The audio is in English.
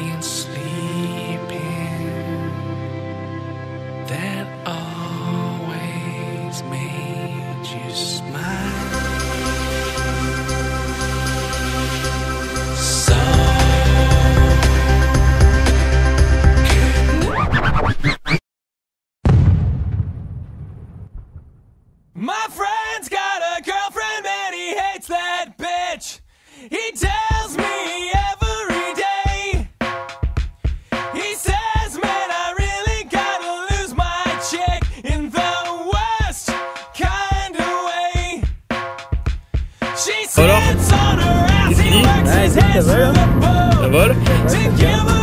and sleeping that always made you smile. So my friend's got a girlfriend and he hates that bitch. He tells me every day. He says, man, I really gotta lose my chick in the worst kind of way. She sits on her ass, he works his hands to the bone to give her